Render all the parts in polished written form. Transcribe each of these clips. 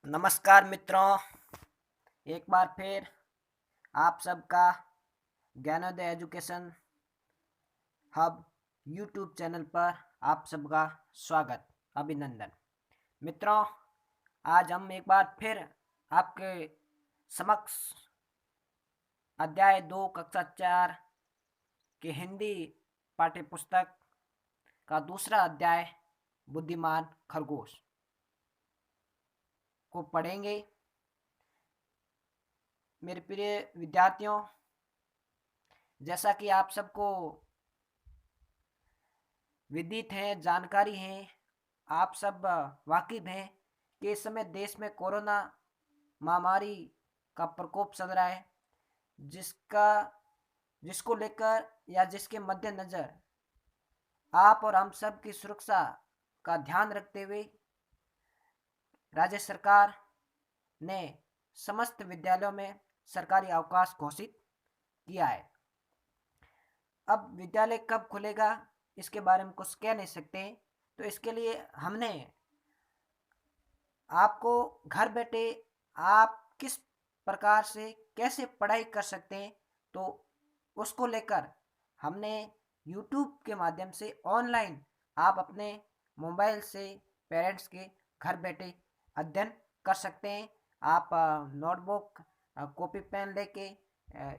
नमस्कार मित्रों, एक बार फिर आप सबका Gyanodaya education hub YouTube channel पर आप सबका स्वागत, अभिनंदन। मित्रों, आज हम एक बार फिर आपके समक्ष अध्याय 2 कक्षा 4 के हिंदी पाठ्य पुस्तक का दूसरा अध्याय बुद्धिमान खरगोश को पढ़ेंगे। मेरे प्रिय विद्यार्थियों, जैसा कि आप सबको विदित है, जानकारी है, आप सब वाकिफ हैं कि इस समय देश में कोरोना महामारी का प्रकोप चल रहा है, जिसको लेकर या जिसके मद्देनजर आप और हम सब की सुरक्षा का ध्यान रखते हुए राज्य सरकार ने समस्त विद्यालयों में सरकारी अवकाश घोषित किया है। अब विद्यालय कब खुलेगा इसके बारे में कुछ कह नहीं सकते, तो इसके लिए हमने आपको घर बैठे आप किस प्रकार से कैसे पढ़ाई कर सकते हैं, तो उसको लेकर हमने YouTube के माध्यम से ऑनलाइन आप अपने मोबाइल से पेरेंट्स के घर बैठे अध्ययन कर सकते हैं। आप नोटबुक कॉपी पेन लेके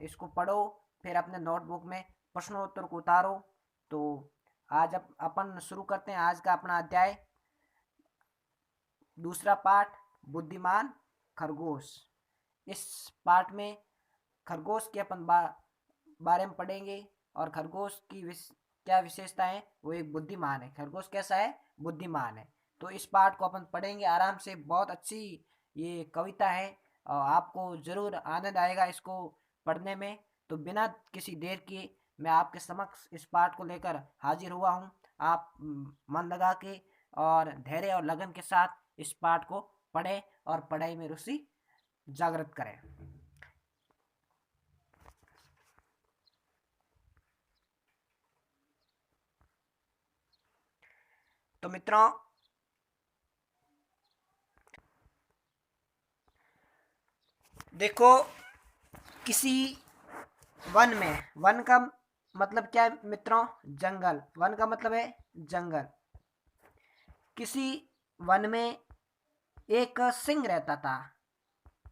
इसको पढ़ो, फिर अपने नोटबुक में प्रश्नोत्तर को उतारो। तो आज अपन शुरू करते हैं आज का अपना अध्याय, दूसरा पाठ बुद्धिमान खरगोश। इस पाठ में खरगोश के अपन बारे में पढ़ेंगे और खरगोश की क्या विशेषता है। वो एक बुद्धिमान है। खरगोश कैसा है? बुद्धिमान है। तो इस पाठ को अपन पढ़ेंगे आराम से। बहुत अच्छी ये कविता है और आपको जरूर आनंद आएगा इसको पढ़ने में। तो बिना किसी देर के मैं आपके समक्ष इस पाठ को लेकर हाजिर हुआ हूँ। आप मन लगा के और धैर्य और लगन के साथ इस पाठ को पढ़ें और पढ़ाई में रुचि जागृत करें। तो मित्रों, देखो, किसी वन में, वन का मतलब क्या है मित्रों? जंगल। वन का मतलब है जंगल। किसी वन में एक सिंह रहता था।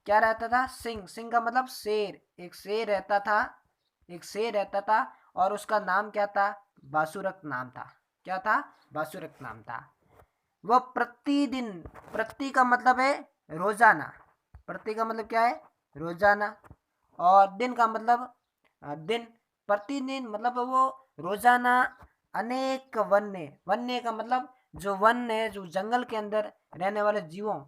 क्या रहता था? सिंह। सिंह का मतलब शेर। एक शेर रहता था, एक शेर रहता था और उसका नाम क्या था? बासुरक नाम था। क्या था? बासुरक नाम था। वह प्रतिदिन, प्रति का मतलब है रोजाना, प्रति का मतलब क्या है? रोजाना। और दिन का मतलब दिन, प्रतिदिन मतलब वो रोजाना अनेक वन्य, वन्य का मतलब जो वन है, जो जंगल के अंदर रहने वाले जीवों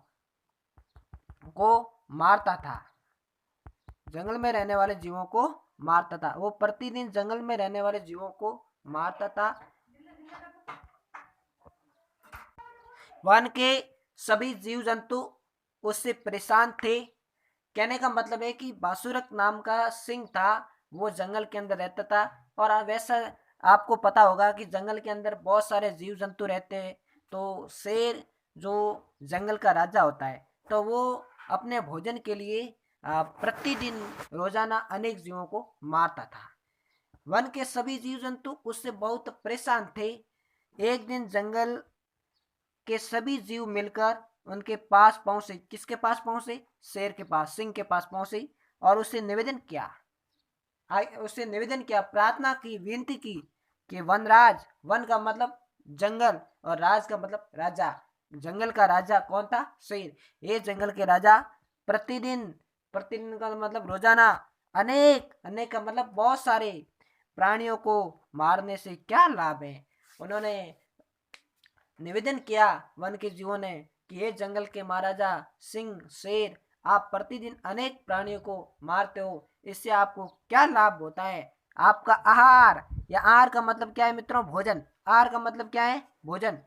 को मारता था। जंगल में रहने वाले जीवों को मारता था। वो प्रतिदिन जंगल में रहने वाले जीवों को मारता था। वन के सभी जीव जंतु उससे परेशान थे। कहने का मतलब है कि बासुरक नाम का सिंह था, वो जंगल के अंदर रहता था। और वैसा आपको पता होगा कि जंगल के अंदर बहुत सारे जीव जंतु रहते हैं। तो शेर जो जंगल का राजा होता है, तो वो अपने भोजन के लिए प्रतिदिन रोजाना अनेक जीवों को मारता था। वन के सभी जीव जंतु उससे बहुत परेशान थे। एक दिन जंगल के सभी जीव मिलकर उनके पास पहुंचे। किसके पास पहुंचे? शेर के पास, सिंह के पास पहुंचे और उससे निवेदन किया, प्रार्थना की, विनती की कि वनराज, वन का मतलब जंगल और राज का मतलब राजा। जंगल का राजा कौन था? शेर। ये जंगल के राजा प्रतिदिन, प्रतिदिन का मतलब रोजाना, अनेक, अनेक का मतलब बहुत सारे प्राणियों को मारने से क्या लाभ है। उन्होंने निवेदन किया वन के जीवों ने कि ये जंगल के महाराजा सिंह, शेर, आप प्रतिदिन अनेक प्राणियों को मारते हो, इससे आपको क्या लाभ होता है? आपका आहार, या आहार का मतलब क्या है मित्रों? भोजन। आहार का मतलब क्या है? भोजन।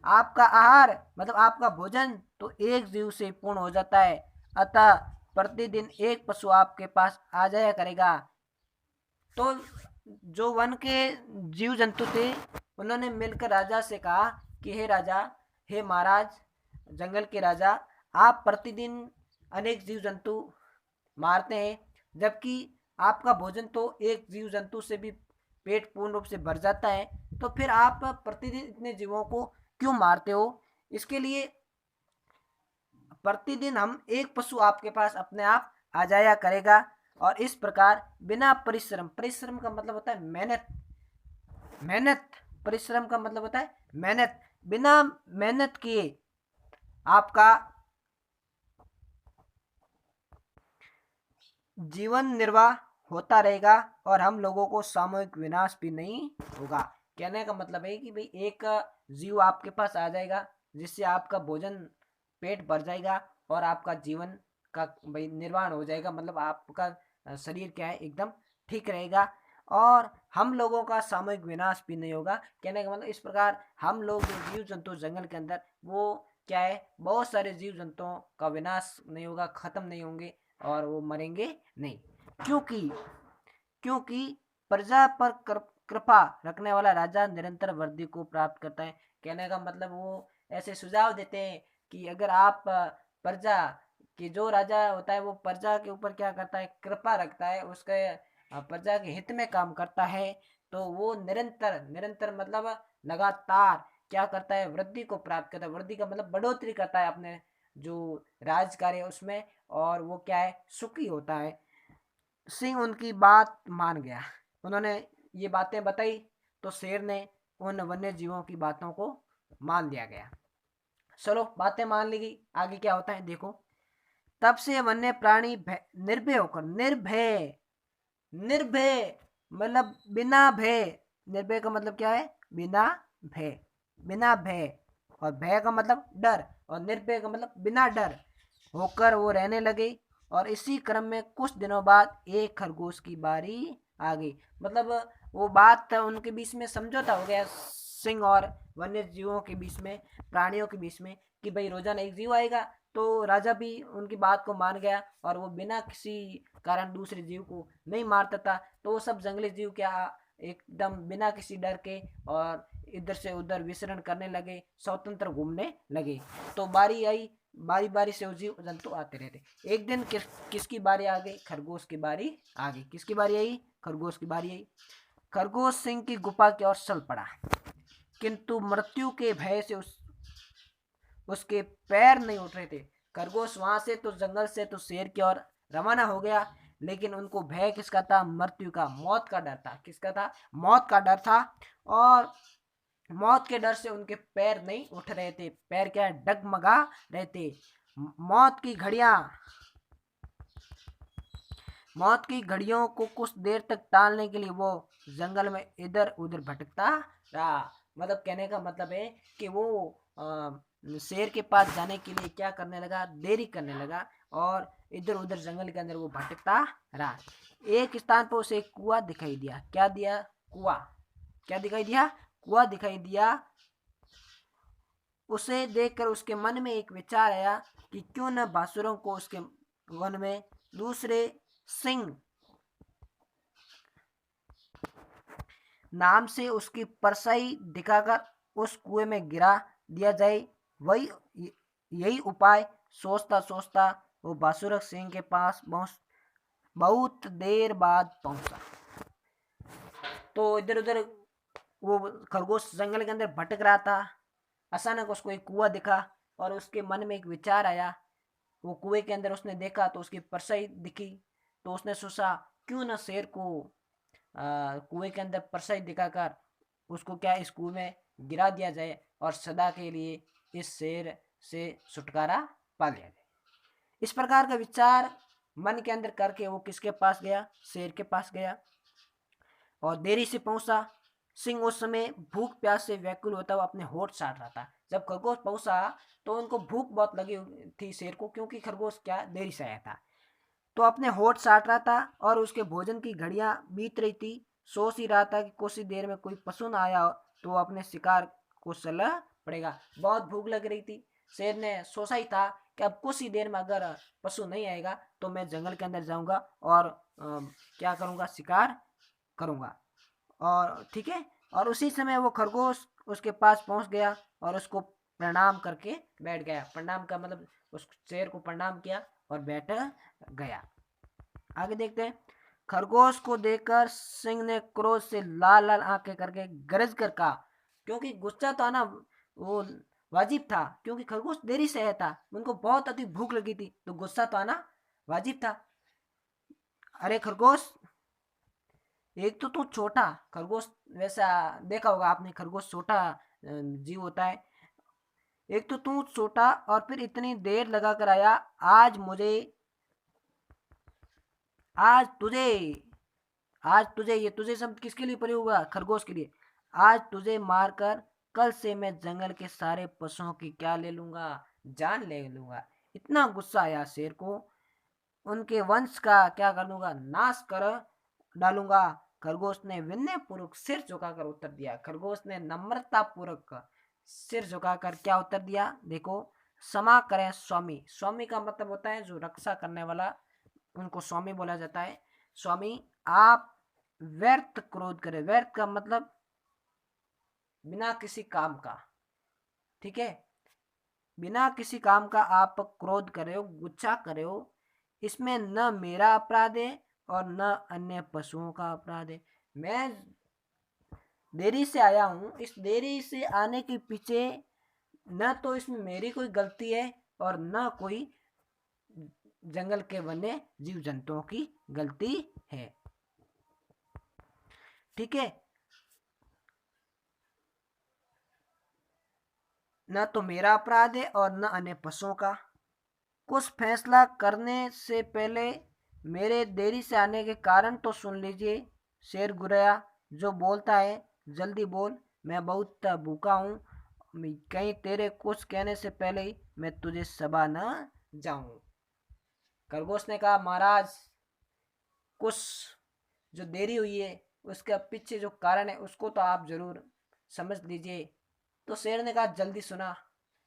आपका आहार मतलब आपका भोजन तो एक जीव से पूर्ण हो जाता है। अतः प्रतिदिन एक पशु आपके पास आ जाया करेगा। तो जो वन के जीव जंतु थे, उन्होंने मिलकर राजा से कहा कि हे राजा, हे महाराज, जंगल के राजा, आप प्रतिदिन अनेक जीव जंतु मारते हैं, जबकि आपका भोजन तो एक जीव जंतु से भी पेट पूर्ण रूप से भर जाता है, तो फिर आप प्रतिदिन इतने जीवों को क्यों मारते हो? इसके लिए प्रतिदिन हम एक पशु आपके पास अपने आप आ जाया करेगा, और इस प्रकार बिना परिश्रम, परिश्रम का मतलब होता है मेहनत, मेहनत, परिश्रम का मतलब होता है मेहनत, बिना मेहनत किए आपका जीवन निर्वाह होता रहेगा, और हम लोगों को सामूहिक विनाश भी नहीं होगा। कहने का मतलब है कि भाई एक जीव आपके पास आ जाएगा, जिससे आपका भोजन पेट भर जाएगा और आपका जीवन का भाई निर्वाह हो जाएगा, मतलब आपका शरीर क्या है एकदम ठीक रहेगा, और हम लोगों का सामूहिक विनाश भी नहीं होगा। कहने का मतलब इस प्रकार हम लोग जो जीव जंतु जंगल के अंदर, वो क्या है, बहुत सारे जीव जंतुओं का विनाश नहीं होगा, खत्म नहीं होंगे, और वो मरेंगे नहीं। क्योंकि क्योंकि प्रजा पर कृपा रखने वाला राजा निरंतर वृद्धि को प्राप्त करता है। कहने का मतलब वो ऐसे सुझाव देते हैं कि अगर आप प्रजा कि जो राजा होता है वो प्रजा के ऊपर क्या करता है, कृपा रखता है, उसके प्रजा के हित में काम करता है, तो वो निरंतर, निरंतर मतलब लगातार क्या करता है, वृद्धि को प्राप्त करता है। वृद्धि का मतलब बढ़ोतरी करता है अपने जो राज कार्य है उसमें, और वो क्या है, सुखी होता है। सिंह उनकी बात मान गया। उन्होंने ये बातें बताई, तो शेर ने उन वन्य जीवों की बातों को मान लिया गया। चलो बातें मान ली गई, आगे क्या होता है देखो। तब से वन्य प्राणी निर्भय होकर, निर्भय, निर्भय मतलब बिना भय, निर्भय का मतलब क्या है, बिना भय, बिना भय, और भय का मतलब डर, और निर्भय का मतलब बिना डर होकर वो रहने लगे। और इसी क्रम में कुछ दिनों बाद एक खरगोश की बारी आ गई। मतलब वो बात उनके बीच में समझौता हो गया, सिंह और वन्य जीवों के बीच में, प्राणियों के बीच में, कि भाई रोजाना एक जीव आएगा। तो राजा भी उनकी बात को मान गया, और वो बिना किसी कारण दूसरे जीव को नहीं मारता था। तो वो सब जंगली जीव क्या एकदम बिना किसी डर के और इधर से उधर विचरण करने लगे, स्वतंत्र घूमने लगे। तो बारी आई, बारी बारी से वो जीव जंतु आते रहते। एक दिन किसकी बारी आ गई, खरगोश की बारी आ गई। किसकी बारी आई, खरगोश की बारी आई। खरगोश सिंह की गुफा की ओर चल पड़ा, किंतु मृत्यु के भय से उसके पैर नहीं उठ रहे थे। खरगोश वहां से तो जंगल से तो शेर की ओर रवाना हो गया, लेकिन उनको भय किसका था, मृत्यु का, मौत का डर था। किसका था, मौत का डर था। और मौत के डर से उनके पैर नहीं उठ रहे थे, पैर क्या डगमगा रहे थे। मौत की घड़ियां, मौत की घड़ियों को कुछ देर तक टालने के लिए वो जंगल में इधर उधर भटकता रहा। मतलब कहने का मतलब है कि वो शेर के पास जाने के लिए क्या करने लगा, देरी करने लगा, और इधर उधर जंगल के अंदर वो भटकता रहा। एक स्थान पर उसे एक कुआं दिखाई दिया। क्या दिया, कुआं, क्या दिखाई दिया, कुआं दिखाई दिया। उसे देखकर उसके मन में एक विचार आया कि क्यों न बासुरों को उसके वन में दूसरे सिंह नाम से उसकी परछाई दिखाकर उस कुएं में गिरा दिया जाए। वही यही उपाय सोचता सोचता वो बासुरक सिंह के पास बहुत देर बाद पहुंचा। तो इधर उधर वो खरगोश जंगल के अंदर भटक रहा था। अचानक उसको एक कुआं दिखा, और उसके मन में एक विचार आया। वो कुएं के अंदर उसने देखा तो उसकी परछाई दिखी। तो उसने सोचा क्यों ना शेर को कुएं के अंदर परछाई दिखाकर उसको क्या इस कुएं में गिरा दिया जाए, और सदा के लिए इस शेर से छुटकारा पा लिया जाए। इस प्रकार का विचार मन के अंदर करके वो किसके पास गया, शेर के पास गया, और देरी से पहुंचा। सिंह उस समय भूख प्यास से व्याकुल होता हुआ अपने होठ चाट रहा था। जब खरगोश पहुंचा तो उनको भूख बहुत लगी थी शेर को, क्योंकि खरगोश क्या देरी से आया था। तो अपने होठ चाट रहा था, और उसके भोजन की घड़ियां बीत रही थी। सोच ही रहा था कि कुछ ही देर में कोई पशु न आया तो वो अपने शिकार को चला पड़ेगा। बहुत भूख लग रही थी। शेर ने सोचा ही था कि अब कुछ ही देर में अगर पशु नहीं आएगा तो मैं जंगल के अंदर जाऊंगा और क्या करूंगा, शिकार करूंगा। और ठीक है, और उसी समय वो खरगोश उसके पास पहुंच गया और उसको प्रणाम करके बैठ गया। प्रणाम का मतलब उस शेर को प्रणाम किया और बैठ गया। आगे देखते हैं। खरगोश को देखकर सिंह ने क्रोध से लाल लाल आंखें करके गरज कर कहा, क्योंकि गुस्सा तो आना वो वाजिब था, क्योंकि खरगोश देरी से आया था, उनको बहुत अधिक भूख लगी थी, तो गुस्सा तो आना वाजिब था। अरे खरगोश, एक तो तू छोटा खरगोश, वैसा देखा होगा आपने, खरगोश छोटा जीव होता है। एक तो तू छोटा और फिर इतनी देर लगा कर आया। आज मुझे आज तुझे आज तुझे, ये तुझे शब्द किसके लिए प्रयोग हुआ? खरगोश के लिए। आज तुझे मारकर कल से मैं जंगल के सारे पशुओं की क्या ले लूंगा, जान ले लूंगा। इतना गुस्सा आया शेर को, उनके वंश का क्या कर दूंगा, नाश कर डालूंगा। खरगोश ने विनय पूर्वक सिर झुकाकर उत्तर दिया। खरगोश ने नम्रता पूर्वक सिर झुकाकर क्या उत्तर दिया? देखो, क्षमा करें स्वामी। स्वामी का मतलब होता है जो रक्षा करने वाला, उनको स्वामी बोला जाता है। स्वामी, आप व्यर्थ क्रोध करें। व्यर्थ का मतलब बिना किसी काम का, ठीक है, बिना किसी काम का आप क्रोध करे हो, गुस्सा करे हो, इसमें न मेरा अपराध है और न अन्य पशुओं का अपराध है। मैं देरी से आया हूं, इस देरी से आने के पीछे न तो इसमें मेरी कोई गलती है और न कोई जंगल के वन्य जीव जंतुओं की गलती है, ठीक है। न तो मेरा अपराध है और न अन्य पशुओं का। कुछ फैसला करने से पहले मेरे देरी से आने के कारण तो सुन लीजिए। शेर गुरैया, जो बोलता है जल्दी बोल, मैं बहुत भूखा हूँ, कहीं तेरे कुछ कहने से पहले ही मैं तुझे सबा न जाऊं। खरगोश ने कहा, महाराज, कुछ जो देरी हुई है उसके पीछे जो कारण है उसको तो आप जरूर समझ लीजिए। तो शेर ने कहा, जल्दी सुना,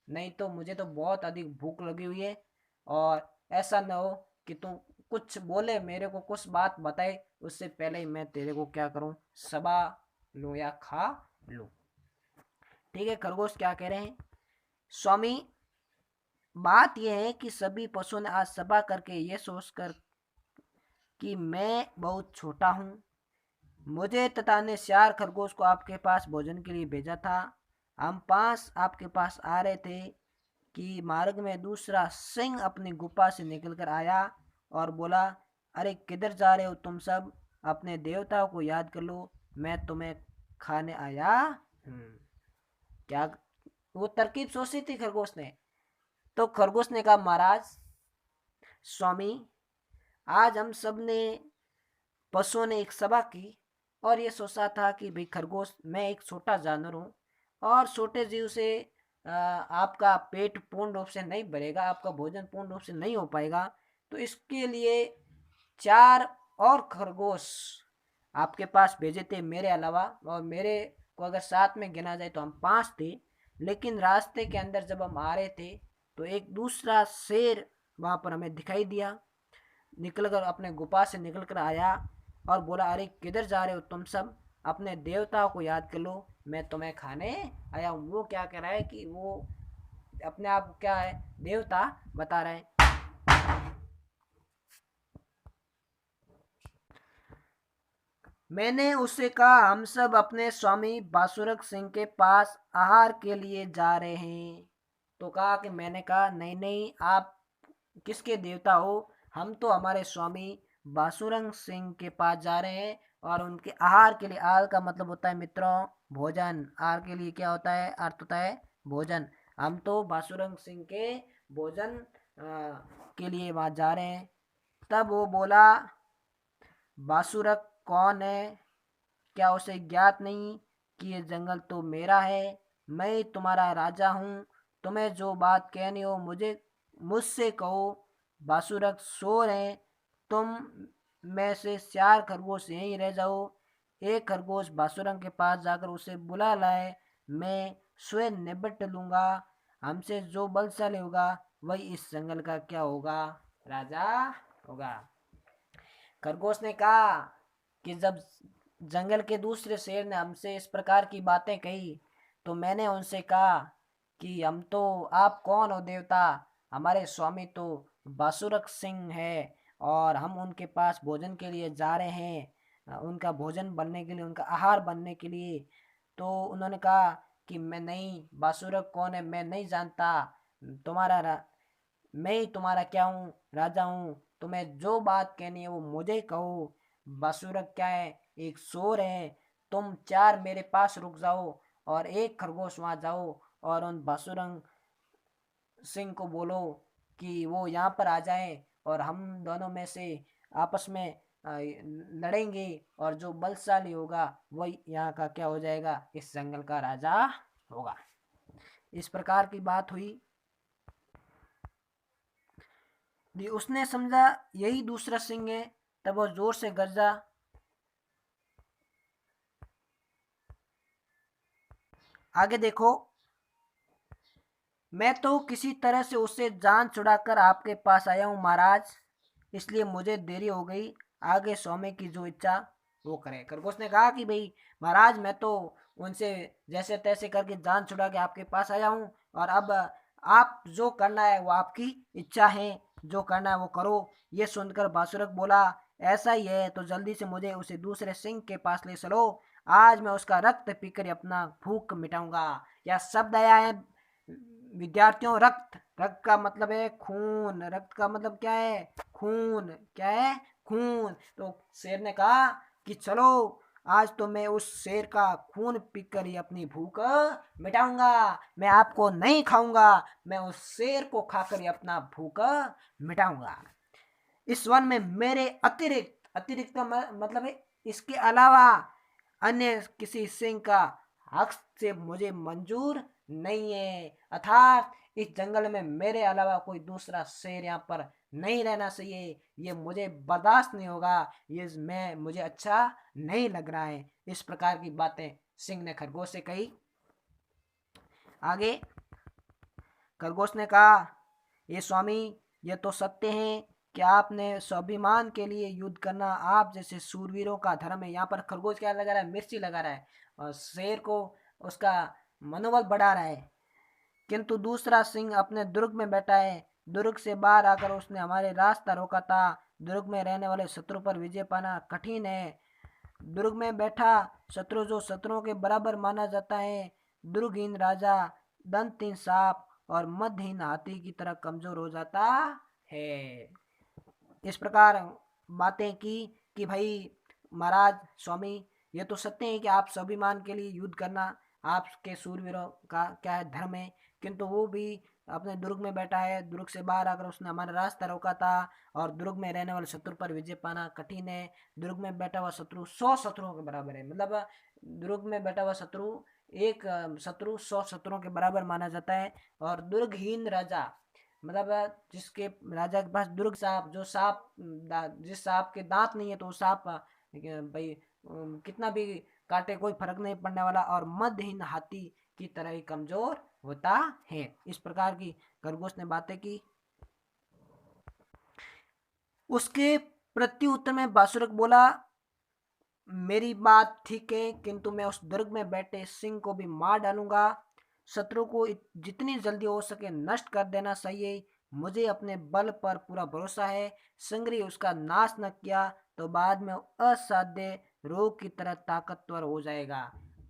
नहीं तो मुझे तो बहुत अधिक भूख लगी हुई है, और ऐसा न हो कि तू कुछ बोले, मेरे को कुछ बात बताए, उससे पहले ही मैं तेरे को क्या करूं, सबा लूं या खा लूं। ठीक है, खरगोश क्या कह रहे हैं? स्वामी, बात यह है कि सभी पशुओं ने आज सभा करके ये सोचकर कि मैं बहुत छोटा हूं, मुझे तथा ने श्यार खरगोश को आपके पास भोजन के लिए भेजा था। हम पास आपके पास आ रहे थे कि मार्ग में दूसरा सिंह अपनी गुफा से निकलकर आया और बोला, अरे किधर जा रहे हो तुम सब, अपने देवताओं को याद कर लो, मैं तुम्हें खाने आया हूँ। क्या वो तरकीब सोची थी खरगोश ने? तो खरगोश ने कहा, महाराज, स्वामी, आज हम सब ने पशुओं ने एक सभा की और ये सोचा था कि भाई खरगोश, मैं एक छोटा जानवर हूँ और छोटे जीव से आपका पेट पूर्ण रूप से नहीं भरेगा, आपका भोजन पूर्ण रूप से नहीं हो पाएगा, तो इसके लिए 4 और खरगोश आपके पास भेजे थे मेरे अलावा, और मेरे को अगर साथ में गिना जाए तो हम 5 थे। लेकिन रास्ते के अंदर जब हम आ रहे थे तो एक दूसरा शेर वहां पर हमें दिखाई दिया, निकलकर अपने गुफा से निकलकर आया और बोला, अरे किधर जा रहे हो तुम सब, अपने देवताओं को याद कर लो, मैं तुम्हें खाने आया हूँ। वो क्या कह रहा है कि वो अपने आप क्या है, देवता बता रहे हैं। मैंने उससे कहा, हम सब अपने स्वामी बासुरक सिंह के पास आहार के लिए जा रहे हैं। तो कहा कि मैंने कहा, नहीं नहीं, आप किसके देवता हो? हम तो हमारे स्वामी बासुरंग सिंह के पास जा रहे हैं और उनके आहार के लिए, आहार का मतलब होता है मित्रों भोजन, आहार के लिए क्या होता है, अर्थ होता है भोजन। हम तो बासुरंग सिंह के भोजन के लिए वहां जा रहे हैं। तब वो बोला, बासुरक कौन है? क्या उसे ज्ञात नहीं कि ये जंगल तो मेरा है, मैं तुम्हारा राजा हूँ, तुम्हें जो बात कहनी हो मुझसे कहो। बासुरक सो रहे, तुम में से 4 खरगोश यहीं रह जाओ, एक खरगोश बासुरंग के पास जाकर उसे बुला लाए, मैं स्वयं निपट लूंगा, हमसे जो बलशाली होगा वही इस जंगल का क्या होगा, राजा होगा। खरगोश ने कहा कि जब जंगल के दूसरे शेर ने हमसे इस प्रकार की बातें कही तो मैंने उनसे कहा कि हम तो, आप कौन हो देवता, हमारे स्वामी तो बासुरक सिंह है और हम उनके पास भोजन के लिए जा रहे हैं, उनका भोजन बनने के लिए, उनका आहार बनने के लिए। तो उन्होंने कहा कि मैं नहीं, बासुरक कौन है मैं नहीं जानता, तुम्हारा मैं ही तुम्हारा क्या हूँ, राजा हूँ, तुम्हें जो बात कहनी है वो मुझे कहो। बासुरक क्या है, एक शोर है, तुम चार मेरे पास रुक जाओ और एक खरगोश वहां जाओ और उन बासुरंग सिंह को बोलो कि वो यहाँ पर आ जाए और हम दोनों में से आपस में लड़ेंगे और जो बलशाली होगा वही यहाँ का क्या हो जाएगा, इस जंगल का राजा होगा। इस प्रकार की बात हुई। उसने समझा यही दूसरा सिंह है, तब वो जोर से गरजा। आगे देखो, मैं तो किसी तरह से उससे जान छुड़ाकर आपके पास आया हूँ महाराज, इसलिए मुझे देरी हो गई, आगे स्वामी की जो इच्छा वो करे। खरगोश ने कहा कि भाई महाराज, मैं तो उनसे जैसे तैसे करके जान छुड़ा के आपके पास आया हूँ और अब आप जो करना है वो आपकी इच्छा है, जो करना है वो करो। ये सुनकर बासुरक बोला, ऐसा ही है तो जल्दी से मुझे उसे दूसरे सिंह के पास ले चलो, आज मैं उसका रक्त पीकर अपना भूख मिटाऊंगा। यह शब्द आया है विद्यार्थियों, रक्त, रक्त का मतलब है खून, रक्त का मतलब क्या है, खून, क्या है, खून। तो शेर ने कहा कि चलो, आज तो मैं उस शेर का खून पीकर ही अपनी भूख मिटाऊंगा, मैं आपको नहीं खाऊंगा, मैं उस शेर को खाकर ही अपना भूख मिटाऊंगा। इस वन में मेरे अतिरिक्त, अतिरिक्त का मतलब है इसके अलावा अन्य किसी सिंह का हक से मुझे मंजूर नहीं है, अर्थात इस जंगल में मेरे अलावा कोई दूसरा शेर यहाँ पर नहीं रहना चाहिए, ये मुझे बर्दाश्त नहीं होगा, ये मैं मुझे अच्छा नहीं लग रहा है। इस प्रकार की बातें सिंह ने खरगोश से कही। आगे खरगोश ने कहा, ये स्वामी, ये तो सत्य है कि आपने स्वाभिमान के लिए युद्ध करना आप जैसे सूरवीरों का धर्म है। यहाँ पर खरगोश क्या लगा रहा है, मिर्ची लगा रहा है और शेर को उसका मनोबल बढ़ा रहा है। किंतु दूसरा सिंह अपने दुर्ग में बैठा है, दुर्ग से बाहर आकर उसने हमारे रास्ता रोका था, दुर्ग में रहने वाले शत्रु पर विजय पाना कठिन है। दुर्ग में बैठा शत्रु जो शत्रुओं के बराबर माना जाता है, दुर्गहीन राजा दंतहीन सांप और मदहीन हाथी की तरह कमजोर हो जाता है। इस प्रकार बातें की कि भाई महाराज स्वामी, ये तो सत्य है कि आप स्वाभिमान के लिए युद्ध करना आपके सूरवीरों का क्या है, धर्म है, किंतु वो भी अपने दुर्ग में बैठा है, दुर्ग से बाहर आकर उसने हमारा रास्ता रोका था और दुर्ग में रहने वाले शत्रु पर विजय पाना कठिन है। दुर्ग में बैठा हुआ शत्रु 100 शत्रुओं के बराबर है, मतलब दुर्ग में बैठा हुआ शत्रु एक शत्रु 100 शत्रुओं के बराबर माना जाता है। और दुर्गहीन राजा मतलब जिसके राजा के पास दुर्ग सांप, जो सांप जिस सांप के दांत नहीं है तो सांप भाई कितना भी काटे कोई फर्क नहीं पड़ने वाला, और मदहीन हाथी की तरह ही कमजोर होता है। इस प्रकार की खरगोश ने बातें की। उसके प्रत्युत्तर में बासुरक बोला, मेरी बात ठीक है, किंतु मैं उस दुर्ग में बैठे सिंह को भी मार डालूंगा, शत्रु को जितनी जल्दी हो सके नष्ट कर देना चाहिए, मुझे अपने बल पर पूरा भरोसा है, संग्री उसका नाश न किया तो बाद में असाध्य रोग की तरह ताकतवर हो जाएगा।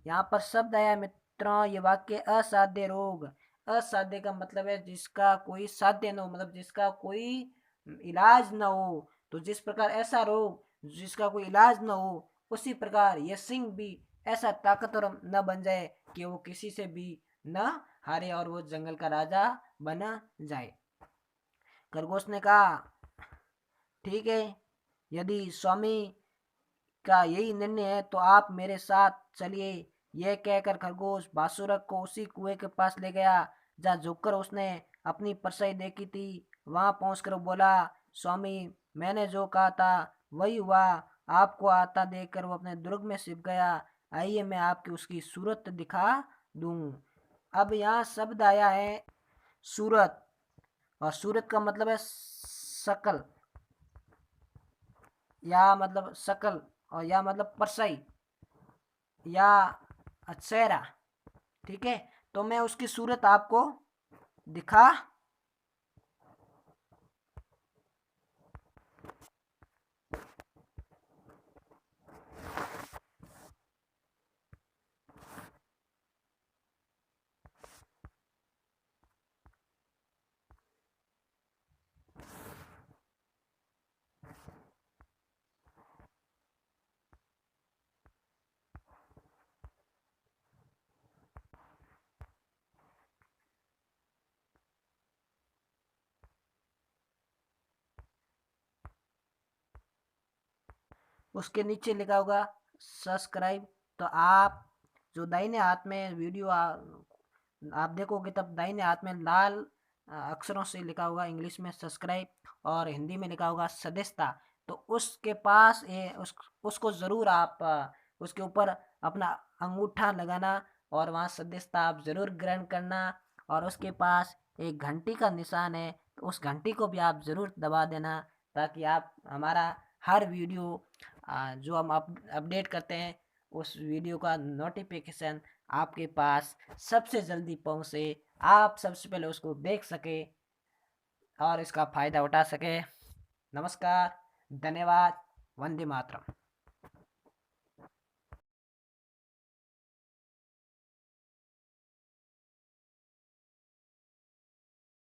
यहाँ पर शब्द आया मित्रों, ये वाक्य असाध्य रोग, असाध्य का मतलब है जिसका कोई साध्य न हो, मतलब जिसका कोई इलाज न हो। तो जिस प्रकार ऐसा रोग जिसका कोई इलाज न हो, उसी प्रकार यह सिंह भी ऐसा ताकतवर न बन जाए कि वो किसी से भी न हारे और वो जंगल का राजा बना जाए। खरगोश ने कहा, ठीक है, यदि स्वामी का यही निर्णय है तो आप मेरे साथ चलिए। यह कहकर खरगोश बासुरक को उसी कुएं के पास ले गया जहाँ झुककर उसने अपनी परछाई देखी थी। वहां पहुंचकर बोला, स्वामी, मैंने जो कहा था वही हुआ, आपको आता देखकर वो अपने दुर्ग में छिप गया, आइए मैं आपकी उसकी सूरत दिखा दूं। अब यहाँ शब्द आया है सूरत, और सूरत का मतलब है शकल, या मतलब शकल, और या मतलब परछाई या चेहरा। ठीक है, तो मैं उसकी सूरत आपको दिखा उसके नीचे लिखा होगा सब्सक्राइब। तो आप जो दाहिने हाथ में वीडियो आप देखोगे तब दाहिने हाथ में लाल अक्षरों से लिखा होगा इंग्लिश में सब्सक्राइब और हिंदी में लिखा होगा सदस्यता। तो उसके पास उसको ज़रूर आप उसके ऊपर अपना अंगूठा लगाना और वहाँ सदस्यता आप ज़रूर ग्रहण करना। और उसके पास एक घंटी का निशान है, तो उस घंटी को भी आप ज़रूर दबा देना, ताकि आप हमारा हर वीडियो जो हम अपडेट करते हैं उस वीडियो का नोटिफिकेशन आपके पास सबसे जल्दी पहुँचे, आप सबसे पहले उसको देख सके और इसका फ़ायदा उठा सके। नमस्कार, धन्यवाद, वंदे मातरम।